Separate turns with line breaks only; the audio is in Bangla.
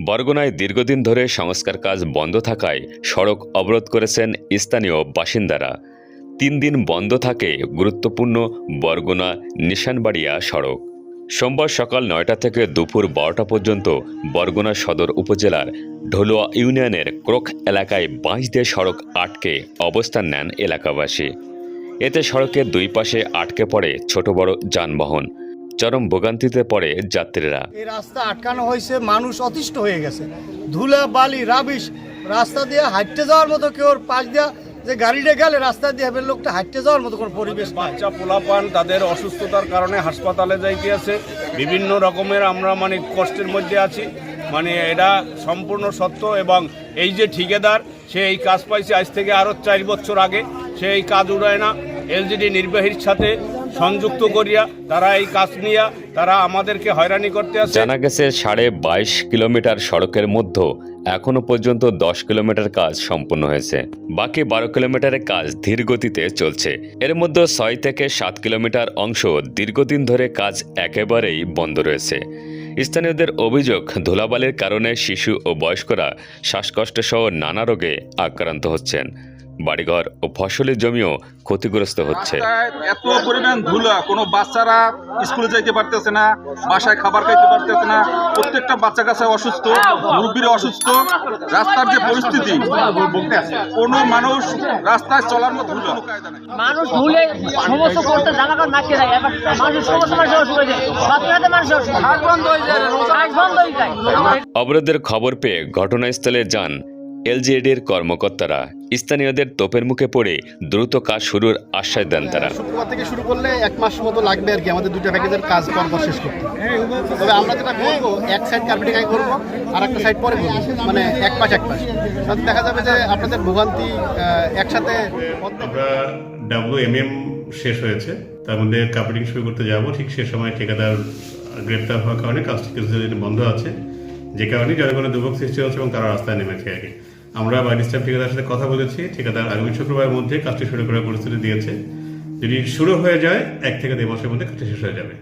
বরগুনায় দীর্ঘদিন ধরে সংস্কার কাজ বন্ধ থাকায় সড়ক অবরোধ করেছেন স্থানীয় বাসিন্দারা। 3 দিন বন্ধ থাকে গুরুত্বপূর্ণ বরগুনা নিশানবাড়িয়া সড়ক। সোমবার সকাল 9টা থেকে দুপুর 12টা পর্যন্ত বরগুনা সদর উপজেলার ঢলুয়া ইউনিয়নের ক্রোক এলাকায় বাঁশ দিয়ে সড়ক আটকে অবস্থান নেন এলাকাবাসী। এতে সড়কের দুই পাশে আটকে পড়ে ছোট বড় যানবাহন। চরম ভোগান্তিতে পড়ে যাত্রীরা।
এই রাস্তা আটকানো হয়েছে, মানুষ অতিষ্ঠ হয়ে গেছে। ধুলা বালি রাবিশ রাস্তা দিয়ে হাঁটতে যাওয়ার মতো, কেউ পাশ দিয়া যে গাড়িটা গেলে রাস্তা দিয়ে লোকটা হাঁটতে যাওয়ার মতো কোনো পরিবেশ নাই।
বাচ্চা পোলাপান তাদের অসুস্থতার কারণে হাসপাতালে যাইতে আছে, বিভিন্ন রকমের আমরা কষ্টের মধ্যে আছি। এটা সম্পূর্ণ সত্য। এবং এই যে ঠিকাদার, সে এই কাজ পাইছে আজ থেকে আরও 4 বছর আগে। সে এই কাজ উড়ায় না, এলজিডি নির্বাহীর সাথে সংযুক্ত করিয়া তারা এই কাজ নিয়ে তারা আমাদেরকে হয়রানি করতে আসে।
জানা গেছে 22.5 কিলোমিটার সড়কের মধ্যে এখনো পর্যন্ত 10 কিলোমিটার কাজ সম্পন্ন হয়েছে। বাকি 12 কিলোমিটারের কাজ ধীর গতিতে চলছে। এর মধ্যে 6 থেকে 7 কিলোমিটার অংশ দীর্ঘদিন ধরে কাজ একেবারেই বন্ধ রয়েছে। স্থানীয়দের অভিযোগ, ধুলাবালির কারণে শিশু ও বয়স্করা শ্বাসকষ্ট সহ নানা রোগে আক্রান্ত হচ্ছেন। বাড়িঘর ও ফসলের জমিও ক্ষতিগ্রস্ত হচ্ছে।
এত পরিমাণ ধুলা, কোনো বাচ্চারা স্কুলে যাইতে পারতেছে না, বাসায় খাবার খাইতে পারতেছে না। প্রত্যেকটা বাচ্চা কাছে অসুস্থ, মুরব্বীরা অসুস্থ। রাস্তার যে পরিস্থিতি, কোনো মানুষ রাস্তায় চলার মতো
মানুষ ধুলে সমস্ত করতে জানাকার নাকি যায়। মানুষ সমস্ত মানুষ অসুখ হয়ে যায়, বাচ্চাদের মানুষ অসুখ বন্ধ হয়ে যায়, বন্ধ হয়ে যায়।
অবরোধের খবর পেয়ে ঘটনাস্থলে যান এলজিইডির কর্মকর্তারা। স্থানীয়দের তোপের মুখে পড়ে দ্রুত কাজ শুরুর আশ্বাস দেন তারা।
শুক্রবার থেকে শুরু করলে 1 মাস মতো লাগবে আর কি আমাদের 2টা প্যাকেজের কাজ পরপর শেষ করতে। তবে আমরা যেটা করবো, এক সাইড কার্পেটিং আগে করবো আর একটা সাইড পরে করবো, এক পাশ তাতে দেখা যাবে যে আপনাদের ভোগান্তি একসাথে।
আমরা WMM শেষ হয়েছে, তার মধ্যে কার্পেটিং শুরু করতে যাবো। ঠিক সে সময় ঠিকাদার গ্রেপ্তার হওয়ার কারণে কাজটি কিছুদিন বন্ধ আছে, যে কারণে জনগণের দুর্ভোগ সৃষ্টি হচ্ছে এবং তারা রাস্তায় নেমেছে আর কি। আমরা বাইরে স্টাফ ঠিকাদারের সাথে কথা বলেছি, ঠিকাদার আগামী শুক্রবারের মধ্যে কাজটি শুরু করার পরিস্থিতি দিয়েছে। যদি শুরু হয়ে যায় 1 থেকে 2 মাসের মধ্যে কাজটি শেষ হয়ে যাবে।